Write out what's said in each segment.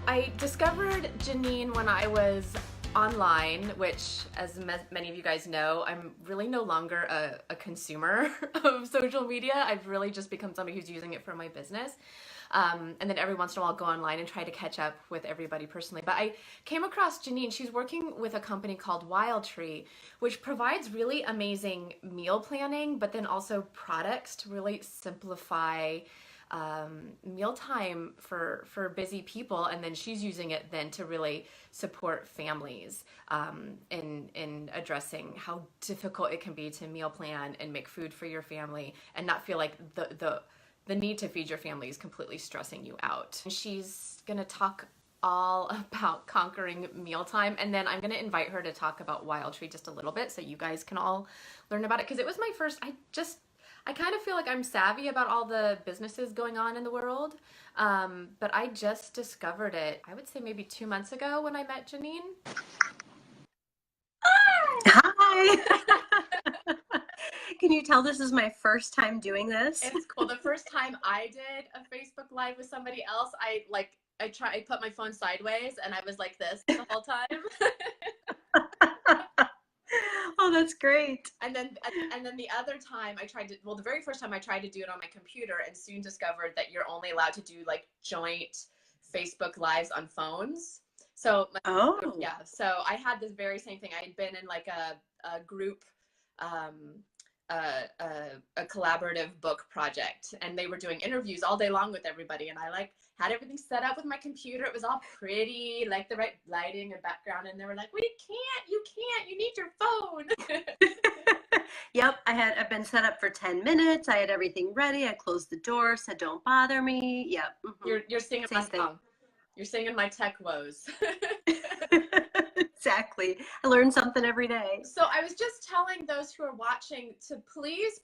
I discovered Janine when I was online, which, as many of you guys know, I'm really no longer a consumer of social media. I've really just become somebody who's using it for my business. And then every once in a while I'll go online and try to catch up with everybody personally. But I came across Janine. She's working with a company called Wild Tree, which provides really amazing meal planning, but then also products to really simplify mealtime for busy people, and then she's using it then to really support families in addressing how difficult it can be to meal plan and make food for your family and not feel like the need to feed your family is completely stressing you out. She's gonna talk all about conquering mealtime, and then I'm gonna invite her to talk about Wild Tree just a little bit so you guys can all learn about it, because it was my first. I kind of feel like I'm savvy about all the businesses going on in the world, but I just discovered it, I would say maybe 2 months ago when I met Janine. Hi. Can you tell this is my first time doing this? It's cool. The first time I did a Facebook Live with somebody else, I put my phone sideways and I was like this the whole time. Oh, that's great. And then the other time the very first time I tried to do it on my computer and soon discovered that you're only allowed to do like joint Facebook Lives on phones. So Oh. yeah, so I had this very same thing. I had been in like a group, um, a collaborative book project, and they were doing interviews all day long with everybody, and I like had everything set up with my computer. It was all pretty, like the right lighting and background, and they were like, you need your phone. Yep, I've been set up for 10 minutes. I had everything ready. I closed the door, said don't bother me. Yep. You're singing my song. You're singing my tech woes. Exactly. I learn something every day. So I was just telling those who are watching to please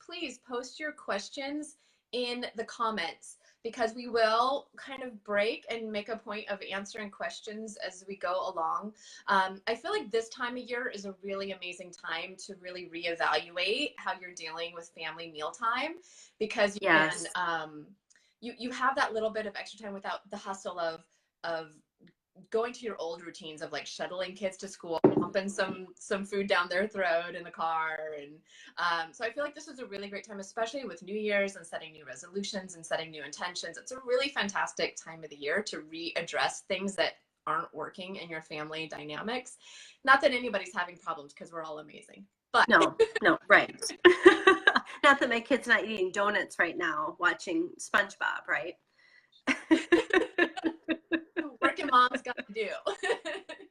post your questions in the comments, because we will kind of break and make a point of answering questions as we go along. I feel like this time of year is a really amazing time to really reevaluate how you're dealing with family mealtime, because you have that little bit of extra time without the hustle of going to your old routines of like shuttling kids to school, pumping some food down their throat in the car, and so I feel like this is a really great time, especially with New Year's and setting new resolutions and setting new intentions. It's a really fantastic time of the year to readdress things that aren't working in your family dynamics. Not that anybody's having problems, because we're all amazing. But no, right. Not that my kid's not eating donuts right now, watching SpongeBob, right? Working mom's got to do.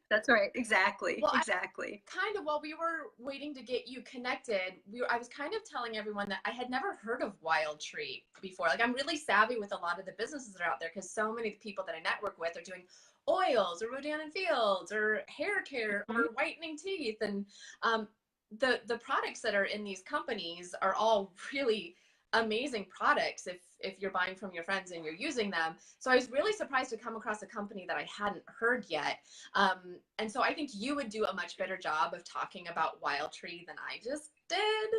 That's right. Exactly. Well, exactly. Kind of while we were waiting to get you connected, I was kind of telling everyone that I had never heard of Wild Tree before. Like, I'm really savvy with a lot of the businesses that are out there, because so many people that I network with are doing oils or Rodan and Fields or hair care or whitening teeth, and the products that are in these companies are all really amazing products if you're buying from your friends and you're using them. So I was really surprised to come across a company that I hadn't heard yet. And so I think you would do a much better job of talking about Wild Tree than I just did.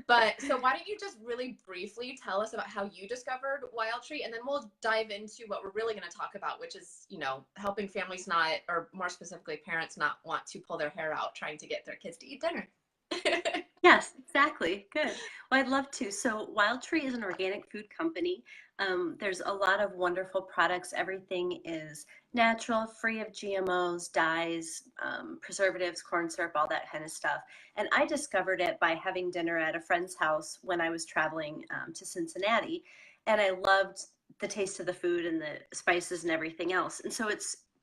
But so why don't you just really briefly tell us about how you discovered Wild Tree, and then we'll dive into what we're really going to talk about, which is, helping families not, or more specifically parents not want to pull their hair out trying to get their kids to eat dinner. Yes, exactly. Good. Well, I'd love to. So Wild Tree is an organic food company. There's a lot of wonderful products. Everything is natural, free of GMOs, dyes, preservatives, corn syrup, all that kind of stuff. And I discovered it by having dinner at a friend's house when I was traveling to Cincinnati. And I loved the taste of the food and the spices and everything else. And so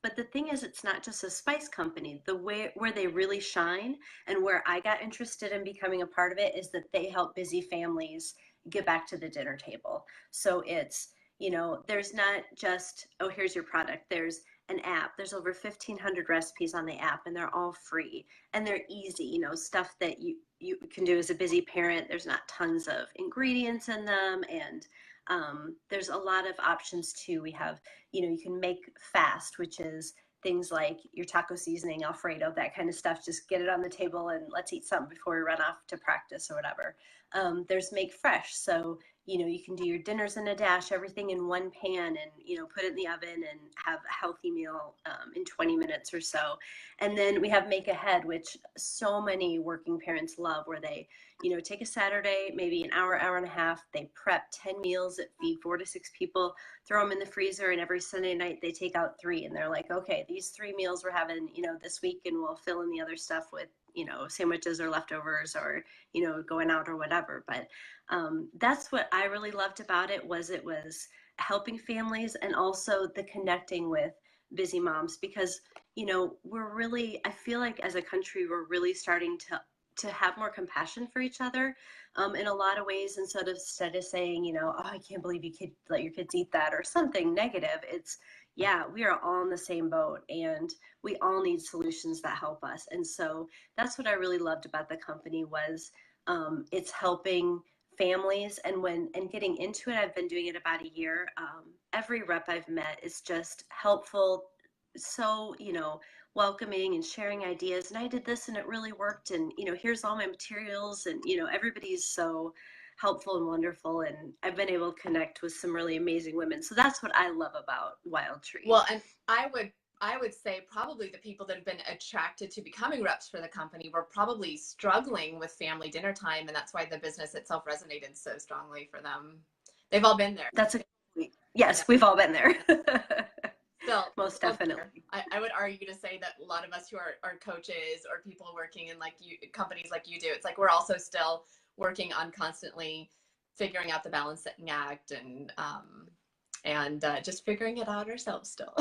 but the thing is, it's not just a spice company. The way where they really shine and where I got interested in becoming a part of it is that they help busy families get back to the dinner table. So it's, there's not just, oh, here's your product. There's an app. There's over 1,500 recipes on the app, and they're all free and they're easy, stuff that you can do as a busy parent. There's not tons of ingredients in them, and there's a lot of options too. We have, you can make fast, which is things like your taco seasoning, Alfredo, that kind of stuff. Just get it on the table and let's eat something before we run off to practice or whatever. There's make fresh. So you can do your dinners in a dash, everything in one pan, and, put it in the oven and have a healthy meal in 20 minutes or so. And then we have Make Ahead, which so many working parents love, where they, take a Saturday, maybe an hour, hour and a half, they prep 10 meals that feed 4 to 6 people, throw them in the freezer, and every Sunday night they take out 3, and they're like, okay, these 3 meals we're having, this week, and we'll fill in the other stuff with, sandwiches or leftovers, or, going out or whatever. But that's what I really loved about it was helping families, and also the connecting with busy moms, because, we're really, I feel like as a country, we're really starting to have more compassion for each other in a lot of ways. And sort of, instead of saying, oh, I can't believe you could let your kids eat that, or something negative, it's, yeah, we are all in the same boat, and we all need solutions that help us. And so that's what I really loved about the company was it's helping families. And getting into it, I've been doing it about a year. Every rep I've met is just helpful, so welcoming, and sharing ideas, and I did this and it really worked, and here's all my materials, and everybody's so helpful and wonderful, and I've been able to connect with some really amazing women. So that's what I love about Wild Tree. Well, and I would say probably the people that have been attracted to becoming reps for the company were probably struggling with family dinner time, and that's why the business itself resonated so strongly for them. They've all been there. Yes, yeah. We've all been there. Still, most definitely. I would argue to say that a lot of us who are coaches or people working in companies like you do, it's like we're also still working on constantly figuring out the balancing act, and just figuring it out ourselves still.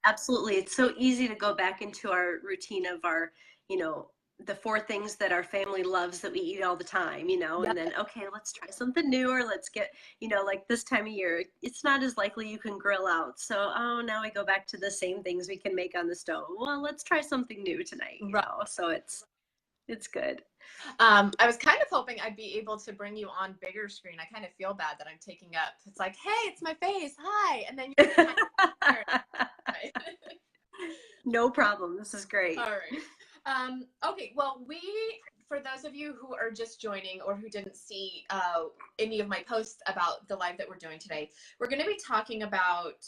Absolutely. It's so easy to go back into our routine of our, the 4 things that our family loves that we eat all the time, Yep. And then, okay, let's try something new, or let's get, like this time of year, it's not as likely you can grill out. So, now we go back to the same things we can make on the stove. Well, let's try something new tonight, Right. So it's good. I was kind of hoping I'd be able to bring you on bigger screen. I kind of feel bad that I'm taking up. It's like, hey, it's my face. Hi. And then you're No problem. This is great. All right. Okay. Well, for those of you who are just joining or who didn't see any of my posts about the live that we're doing today, we're going to be talking about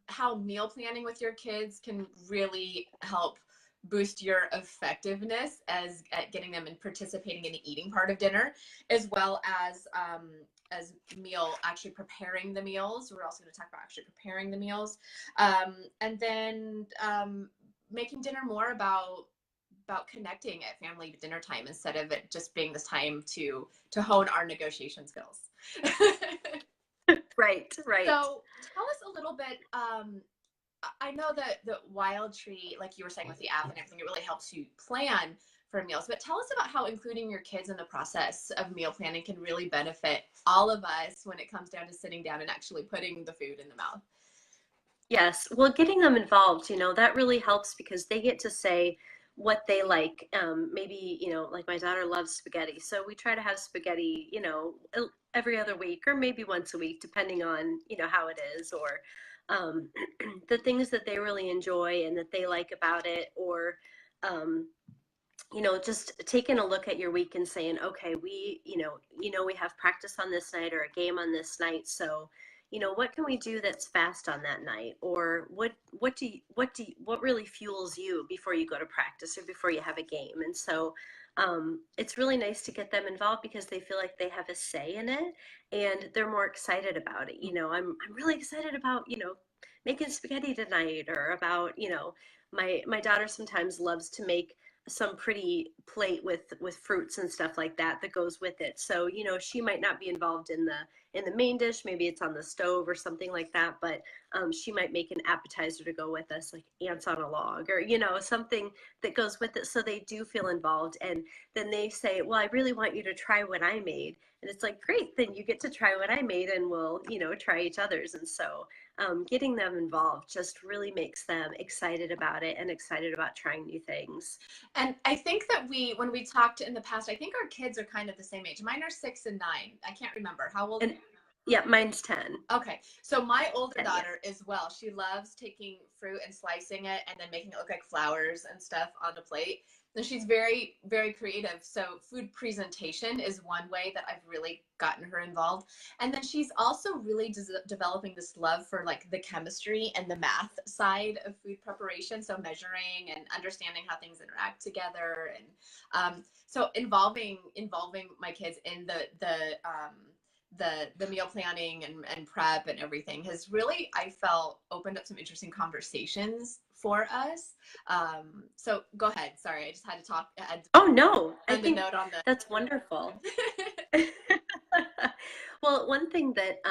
how meal planning with your kids can really help boost your effectiveness at getting them and participating in the eating part of dinner, as well as actually preparing the meals. We're also going to talk about actually preparing the meals, and then making dinner more about connecting at family dinner time, instead of it just being this time to hone our negotiation skills. Right. So tell us a little bit. I know that the Wild Tree, like you were saying with the app and everything, it really helps you plan for meals. But tell us about how including your kids in the process of meal planning can really benefit all of us when it comes down to sitting down and actually putting the food in the mouth. Yes. Well, getting them involved, that really helps, because they get to say what they like. Maybe, like my daughter loves spaghetti. So we try to have spaghetti, every other week, or maybe once a week, depending on, how it is, or the things that they really enjoy and that they like about it, or just taking a look at your week and saying, okay, we have practice on this night, or a game on this night, so what can we do that's fast on that night, or what really fuels you before you go to practice or before you have a game. And so it's really nice to get them involved, because they feel like they have a say in it, and they're more excited about it. I'm really excited about making spaghetti tonight, or about my daughter sometimes loves to make some pretty plate with fruits and stuff like that goes with it. So she might not be involved in the main dish, maybe it's on the stove or something like that, but she might make an appetizer to go with us, like ants on a log, or something that goes with it, so they do feel involved. And then they say, well, I really want you to try what I made. And it's like, great, then you get to try what I made, and we'll try each other's. And so getting them involved just really makes them excited about it, and excited about trying new things. And I think that when we talked in the past, I think our kids are kind of the same age. Mine are 6 and 9. I can't remember. How old? Yeah, mine's 10. Okay. So my older daughter as well, she loves taking fruit and slicing it and then making it look like flowers and stuff on the plate. And she's very, very creative. So food presentation is one way that I've really gotten her involved. And then she's also really developing this love for like the chemistry and the math side of food preparation. So measuring and understanding how things interact together. And so involving my kids in the meal planning and prep and everything has really, I felt, opened up some interesting conversations for us. So go ahead. Sorry, I just had to talk. Oh no, I And the think note on the. that's wonderful. Well, one thing that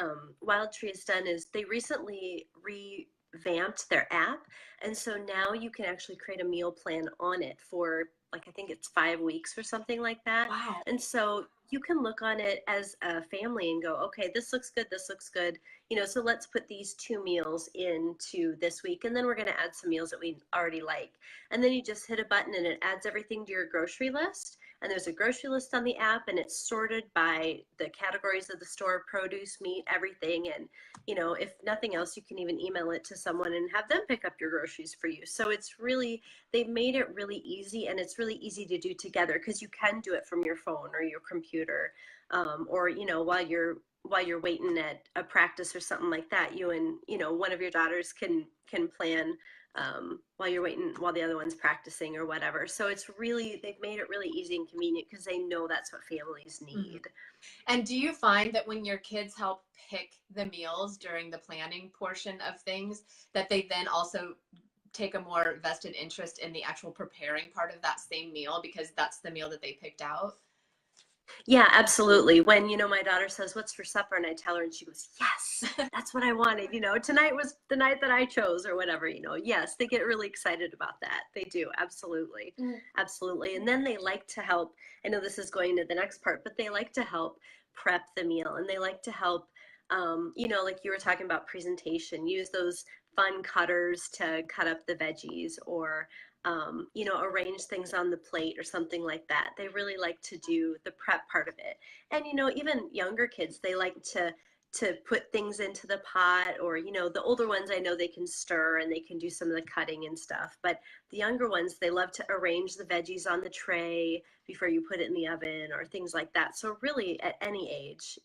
Wild Tree has done is they recently revamped their app, and so now you can actually create a meal plan on it for like I think it's 5 weeks or something like that. Wow. And so you can look on it as a family and go, okay, this looks good, this looks good. So let's put these 2 meals into this week, and then we're going to add some meals that we already like. And then you just hit a button and it adds everything to your grocery list. And there's a grocery list on the app, and it's sorted by the categories of the store: produce, meat, everything. And if nothing else, you can even email it to someone and have them pick up your groceries for you. So it's really, they've made it really easy, and it's really easy to do together because you can do it from your phone or your computer, or while you're waiting at a practice or something like that, you and one of your daughters can plan while you're waiting, while the other one's practicing or whatever. So they've made it really easy and convenient because they know that's what families need. And do you find that when your kids help pick the meals during the planning portion of things, that they then also take a more vested interest in the actual preparing part of that same meal because that's the meal that they picked out? Yeah, absolutely. When, my daughter says, "What's for supper?" and I tell her, and she goes, "Yes, that's what I wanted. Tonight was the night that I chose," or whatever, Yes, they get really excited about that. They do. Absolutely. Absolutely. And then they like to help. I know this is going to the next part, but they like to help prep the meal, and they like to help, like you were talking about presentation, use those fun cutters to cut up the veggies, or arrange things on the plate or something like that. They really like to do the prep part of it. And, even younger kids, they like to put things into the pot, or, the older ones, I know they can stir and they can do some of the cutting and stuff. But the younger ones, they love to arrange the veggies on the tray before you put it in the oven or things like that. So really at any age,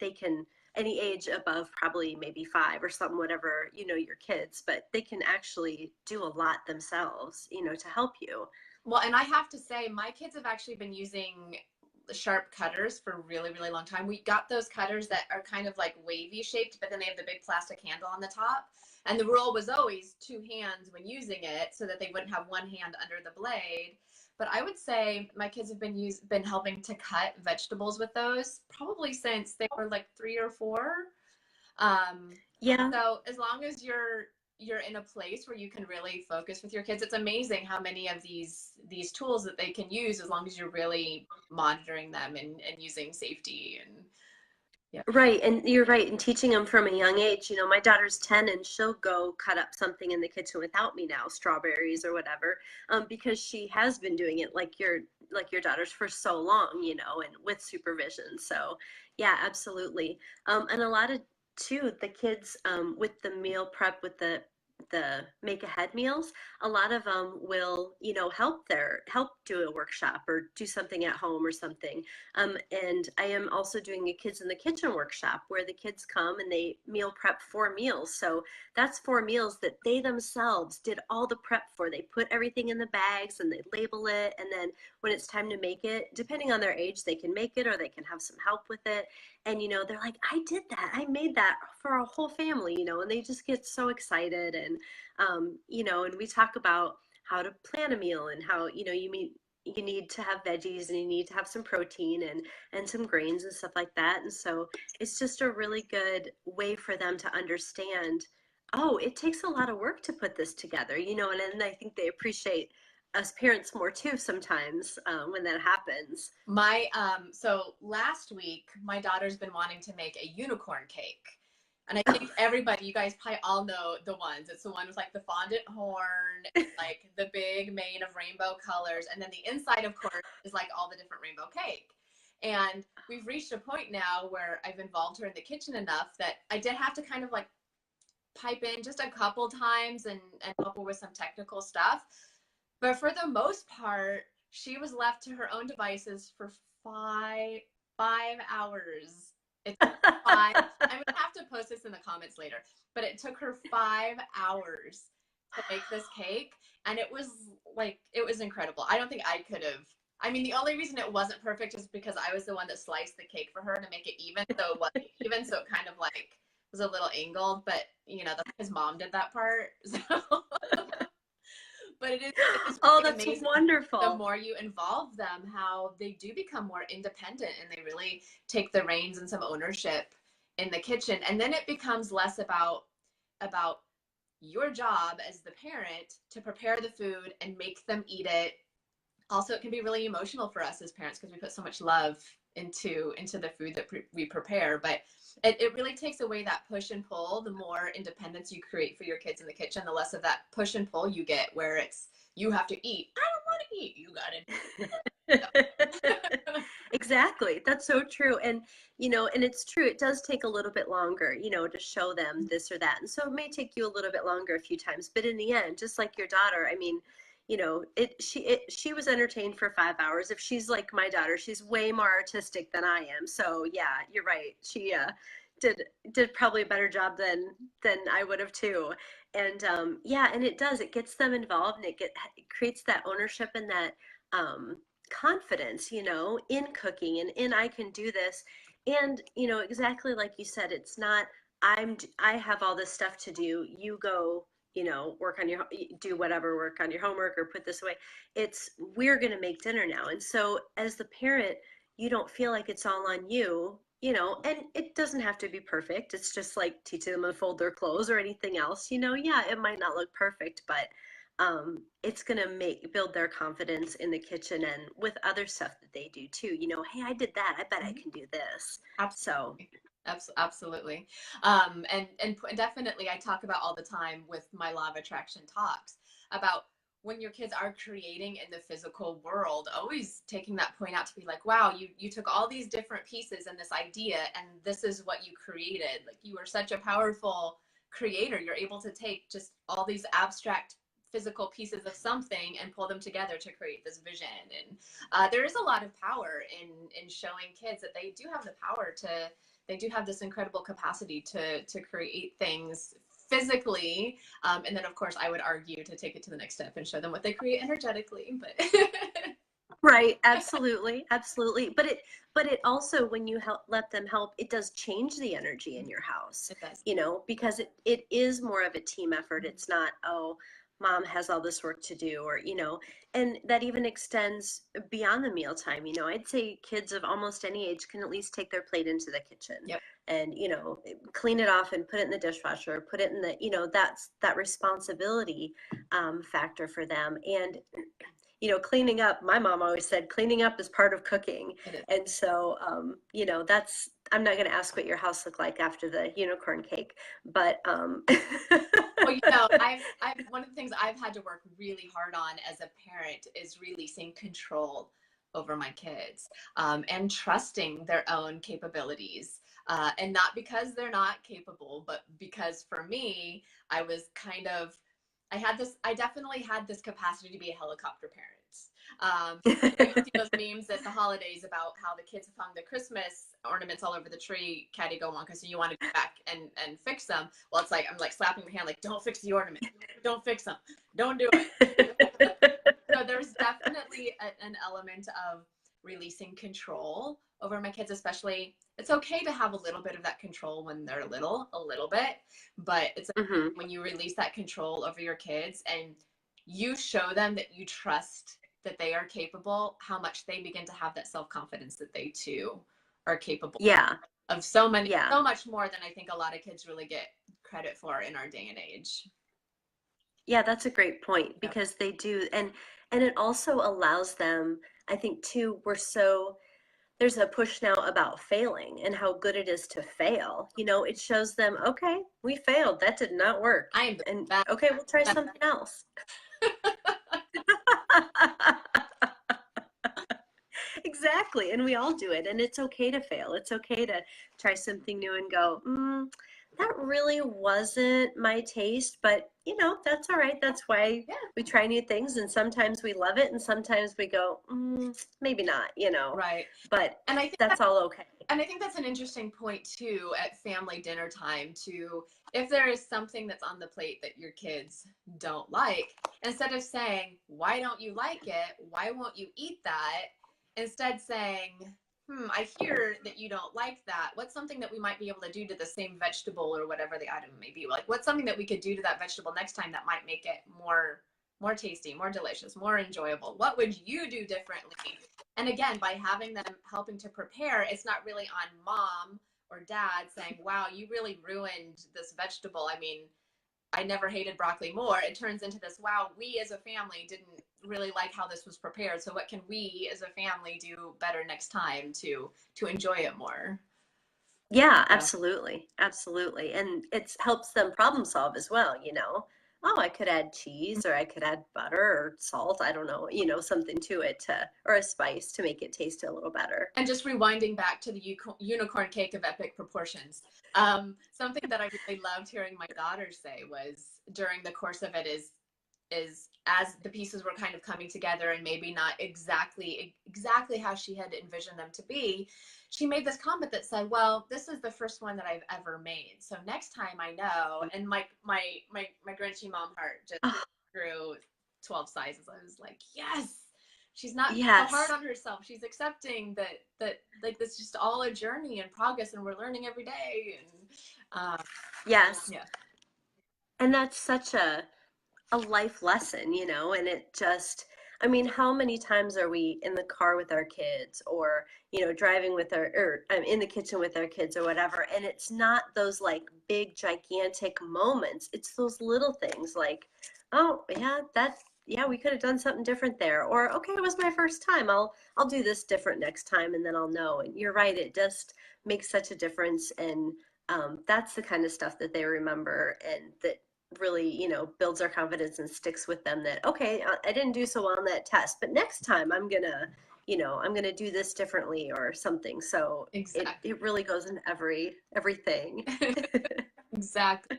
they can, any age above probably maybe 5 or something, whatever, your kids, but they can actually do a lot themselves, to help you. Well, and I have to say, my kids have actually been using sharp cutters for a really, really long time. We got those cutters that are kind of like wavy shaped, but then they have the big plastic handle on the top. And the rule was always 2 hands when using it so that they wouldn't have one hand under the blade. But I would say my kids have been helping to cut vegetables with those probably since they were like 3 or 4. Yeah. So as long as you're in a place where you can really focus with your kids, it's amazing how many of these tools that they can use as long as you're really monitoring them and using safety and. Yeah. Right, and you're right, and teaching them from a young age. My daughter's 10, and she'll go cut up something in the kitchen without me now, strawberries or whatever, because she has been doing it like your daughter's for so long, and with supervision. So, yeah, absolutely. And a lot of too the kids with the meal prep, with the make ahead meals, a lot of them will help do a workshop or do something at home or something. And I am also doing a kids in the kitchen workshop where the kids come and they meal prep 4 meals. So that's 4 meals that they themselves did all the prep for. They put everything in the bags and they label it, and then when it's time to make it, depending on their age, they can make it or they can have some help with it. And they're like, "I did that, I made that for a whole family," and they just get so excited. And and we talk about how to plan a meal and how you need to have veggies and you need to have some protein and some grains and stuff like that. And so it's just a really good way for them to understand, oh, it takes a lot of work to put this together, and I think they appreciate us parents more too sometimes when that happens. So last week my daughter's been wanting to make a unicorn cake, and I think everybody, you guys probably all know the ones. It's the one with like the fondant horn, like the big mane of rainbow colors, and then the inside, of course, is like all the different rainbow cake. And we've reached a point now where I've involved her in the kitchen enough that I did have to kind of like pipe in just a couple times and help her with some technical stuff. But for the most part, she was left to her own devices for 5 hours. It took her five. I'm gonna have to post this in the comments later, but it took her 5 hours to make this cake, and it was incredible. I don't think I could have. I mean, the only reason it wasn't perfect is because I was the one that sliced the cake for her to make it even, so it wasn't even, so it kind of like was a little angled, but that's because mom did that part. So but it is Oh, really that's amazing. wonderful. The more you involve them, how they do become more independent and they really take the reins and some ownership in the kitchen. And then it becomes less about your job as the parent to prepare the food and make them eat it. Also, it can be really emotional for us as parents because we put so much love into the food that we prepare, but it really takes away that push and pull. The more independence you create for your kids in the kitchen, the less of that push and pull you get, where it's you have to eat. I don't want to eat. You got it. Exactly. That's so true. And, and it's true. It does take a little bit longer, to show them this or that. And so it may take you a little bit longer a few times, but in the end, just like your daughter, I mean, she was entertained for 5 hours. If she's like my daughter, she's way more artistic than I am. So yeah, you're right. She did probably a better job than I would have too. And yeah, and it gets them involved, and it creates that ownership and that confidence, in cooking and in I can do this. And exactly like you said, it's not I have all this stuff to do. You go, work on do whatever, work on your homework or put this away. It's we're going to make dinner now. And so as the parent, you don't feel like it's all on you, and it doesn't have to be perfect. It's just like teaching them to fold their clothes or anything else, yeah, it might not look perfect, but it's going to build their confidence in the kitchen and with other stuff that they do too. Hey, I did that. I bet I can do this. Absolutely. So Absolutely. And definitely I talk about all the time with my law of attraction talks about when your kids are creating in the physical world, always taking that point out to be like, wow, you took all these different pieces and this idea, and this is what you created. Like, you are such a powerful creator. You're able to take just all these abstract physical pieces of something and pull them together to create this vision. And there is a lot of power in showing kids that they do have the power to, they do have this incredible capacity to create things physically. And then of course I would argue to take it to the next step and show them what they create energetically. But right, absolutely, absolutely. But it also, when you let them help, it does change the energy in your house. it does. Because it is more of a team effort. It's not, oh, mom has all this work to do, or and that even extends beyond the mealtime. I'd say kids of almost any age can at least take their plate into the kitchen. Yep. And clean it off and put it in the dishwasher, put it in the that's that responsibility factor for them. And cleaning up, my mom always said cleaning up is part of cooking. And so that's, I'm not going to ask what your house looked like after the unicorn cake, but well, I've one of the things I've had to work really hard on as a parent is releasing control over my kids, and trusting their own capabilities, and not because they're not capable, but because for me, I definitely had this capacity to be a helicopter parent. You see those memes at the holidays about how the kids have hung the Christmas ornaments all over the tree, Caddy go Wonka, so you want to go back and fix them. Well, it's like I'm like slapping my hand, like, don't fix the ornament, don't fix them, don't do it. So there's definitely an element of releasing control over my kids, especially. It's okay to have a little bit of that control when they're little, a little bit, but it's when you release that control over your kids and you show them that you trust that they are capable, how much they begin to have that self-confidence that they too are capable of so much more than I think a lot of kids really get credit for in our day and age. Yeah, that's a great point, because they do. And it also allows them, I think too, there's a push now about failing and how good it is to fail. It shows them, okay, we failed. That did not work. Okay, we'll try something else. Exactly. And we all do it. And it's okay to fail. It's okay to try something new and go, That really wasn't my taste, but you know, that's all right. That's why Yeah. we try new things, and sometimes we love it, and sometimes we go, maybe not, you know. Right. But And I think that's all okay. and I think that's an interesting point too at family dinner time to if there is something that's on the plate that your kids don't like, instead of saying, why don't you like it? Why won't you eat that? Instead saying, I hear that you don't like that. What's something that we might be able to do to the same vegetable or whatever the item may be? Like what's something that we could do to that vegetable next time that might make it more tasty, more delicious, more enjoyable? What would you do differently? And again, by having them helping to prepare, it's not really on mom or dad saying, wow, you really ruined this vegetable. I mean, I never hated broccoli more. It turns into this, wow, we as a family didn't really like how this was prepared. So what can we as a family do better next time to enjoy it more? Yeah, Yeah. absolutely. Absolutely. And it helps them problem solve as well, you know. Oh, I could add cheese or I could add butter or salt, I don't know, you know, something to it to or a spice to make it taste a little better. And just rewinding back to the unicorn cake of epic proportions. Something that I really loved hearing my daughter say was during the course of it is as the pieces were kind of coming together and maybe not exactly how she had envisioned them to be, she made this comment that said, well, this is the first one that I've ever made, so next time I know. And my Grinchy mom heart just Oh, grew 12 sizes. I was like, yes, she's not being so hard yes. on herself. She's accepting that like this is just all a journey and progress and we're learning every day. And Yes. yeah. And that's such a life lesson, you know, and it just, I mean, how many times are we in the car with our kids or, you know, driving with our, or in the kitchen with our kids or whatever, and it's not those like big, gigantic moments. It's those little things like, oh, yeah, yeah, we could have done something different there. Or, okay, it was my first time. I'll do this different next time and then I'll know. And you're right, it just makes such a difference. And that's the kind of stuff that they remember and that really, you know, builds our confidence and sticks with them that, okay, I didn't do so well on that test, but next time I'm gonna, you know, I'm gonna do this differently or something. So Exactly. it really goes in everything. Exactly.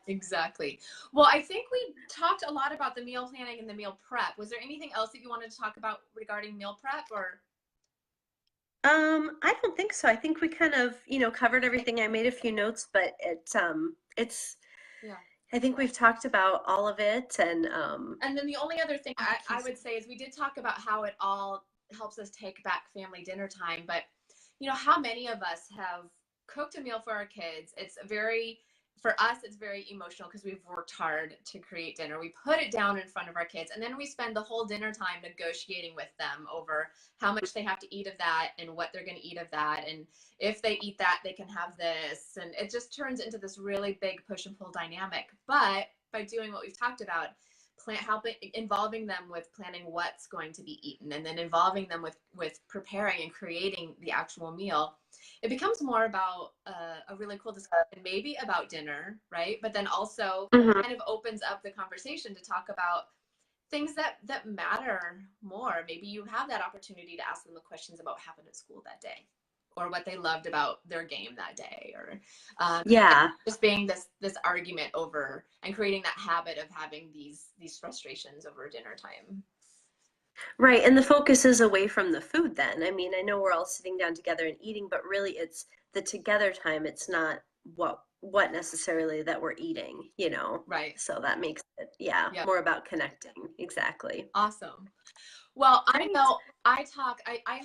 Exactly. Well, I think we talked a lot about the meal planning and the meal prep. Was there anything else that you wanted to talk about regarding meal prep or? I don't think so. I think we kind of, you know, covered everything. I made a few notes, but it's Yeah. I think we've talked about all of it and And then the only other thing oh, I would say is we did talk about how it all helps us take back family dinner time, but you know, how many of us have cooked a meal for our kids? It's very, for us, it's very emotional because we've worked hard to create dinner. We put it down in front of our kids, and then we spend the whole dinner time negotiating with them over how much they have to eat of that and what they're going to eat of that. And if they eat that, they can have this. And it just turns into this really big push and pull dynamic. But by doing what we've talked about, helping involving them with planning what's going to be eaten and then involving them with preparing and creating the actual meal, it becomes more about a really cool discussion, maybe about dinner, right? But then also mhm. kind of opens up the conversation to talk about things that matter more. Maybe you have that opportunity to ask them the questions about what happened at school that day or what they loved about their game that day, or Yeah. just being this argument over and creating that habit of having these frustrations over dinner time. Right, and the focus is away from the food then. I mean, I know we're all sitting down together and eating, but really it's the together time. It's not what necessarily that we're eating, you know. Right. So that makes it, yeah, Yeah. more about connecting. Exactly. Awesome. Well, I Great. know I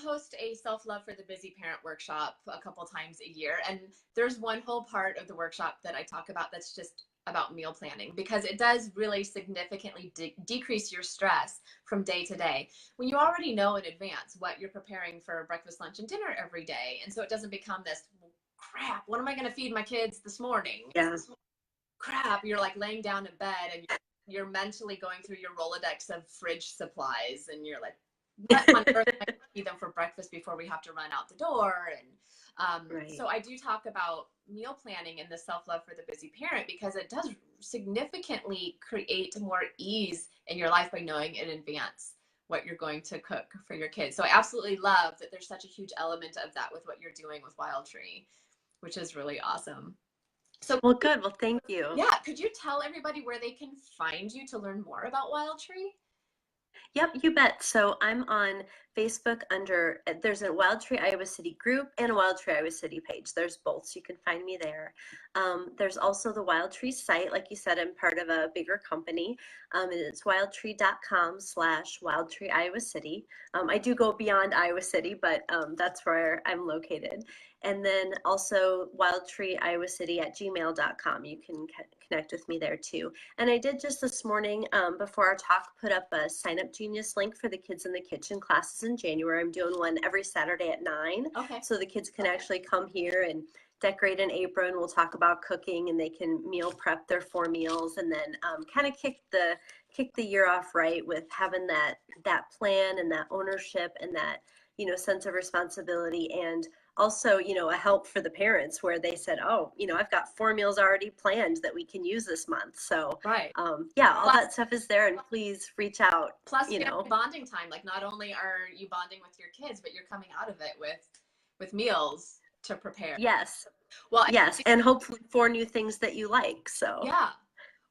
host a self-love for the busy parent workshop a couple times a year. And there's one whole part of the workshop that I talk about that's just about meal planning because it does really significantly decrease your stress from day to day when you already know in advance what you're preparing for breakfast, lunch, and dinner every day. And so it doesn't become this crap. What am I going to feed my kids this morning? Yeah. Crap. You're like laying down in bed and you're mentally going through your Rolodex of fridge supplies and you're like, what on earth am I going to feed them for breakfast before we have to run out the door? And Right. so I do talk about meal planning and the self-love for the busy parent because it does significantly create more ease in your life by knowing in advance what you're going to cook for your kids. So I absolutely love that there's such a huge element of that with what you're doing with Wild Tree, which is really awesome. So Well, good. Well, thank you. yeah, could you tell everybody where they can find you to learn more about Wild Tree? Yep, you bet. So I'm on Facebook under, there's a Wild Tree Iowa City group and a Wild Tree Iowa City page. There's both, so you can find me there. There's also the Wild Tree site. Like you said, I'm part of a bigger company. And it's wildtree.com/Wild Tree Iowa City. I do go beyond Iowa City, but that's where I'm located. And then also wildtreeiowacity@gmail.com. You can connect with me there too. And I did just this morning, before our talk, put up a Sign Up Genius link for the Kids in the Kitchen classes in January. I'm doing one every Saturday at 9. Okay. So the kids can actually come here and decorate an apron. We'll talk about cooking, and they can meal prep their 4 meals, and then kind of kick the year off right with having that plan and that ownership and that, sense of responsibility, and also, a help for the parents where they said, oh, I've got 4 meals already planned that we can use this month. So right. Yeah, all that stuff is there, and please reach out. Plus bonding time. Like, not only are you bonding with your kids, but you're coming out of it with meals to prepare. Yes. Well, yes. And hopefully 4 new things that you like. So yeah.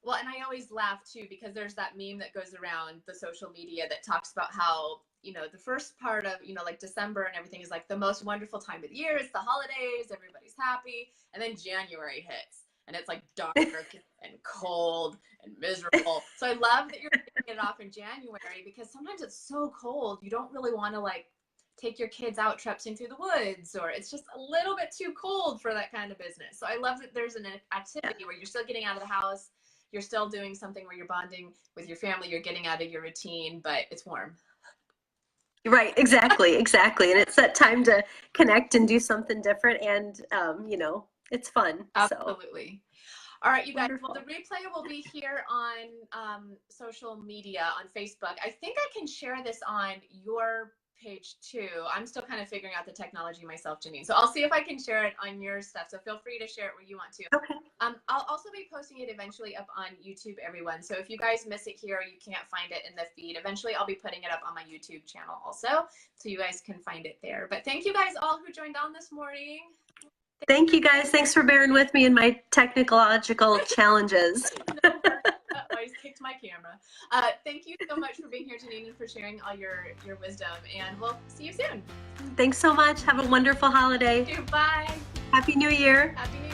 Well, and I always laugh too, because there's that meme that goes around the social media that talks about how, the first part of, like December and everything is like the most wonderful time of the year. It's the holidays, everybody's happy. And then January hits and it's like dark and cold and miserable. So I love that you're taking it off in January, because sometimes it's so cold. You don't really want to like take your kids out traipsing through the woods, or it's just a little bit too cold for that kind of business. So I love that there's an activity where you're still getting out of the house. You're still doing something where you're bonding with your family. You're getting out of your routine, but it's warm. Right, exactly. And it's that time to connect and do something different, and it's fun. Absolutely. All right, you guys. Wonderful. Well, the replay will be here on social media, on Facebook. I think I can share this on your page too. I'm still kind of figuring out the technology myself, Janine. So I'll see if I can share it on your stuff. So feel free to share it where you want to. Okay. I'll also be posting it eventually up on YouTube, everyone. So if you guys miss it here, or you can't find it in the feed, eventually I'll be putting it up on my YouTube channel also, so you guys can find it there. But thank you guys all who joined on this morning. Thank you guys. Thanks for bearing with me in my technological challenges. I just kicked my camera. Thank you so much for being here, Janine, and for sharing all your wisdom. And we'll see you soon. Thanks so much. Have a wonderful holiday. Bye. Happy New Year. Happy New Year.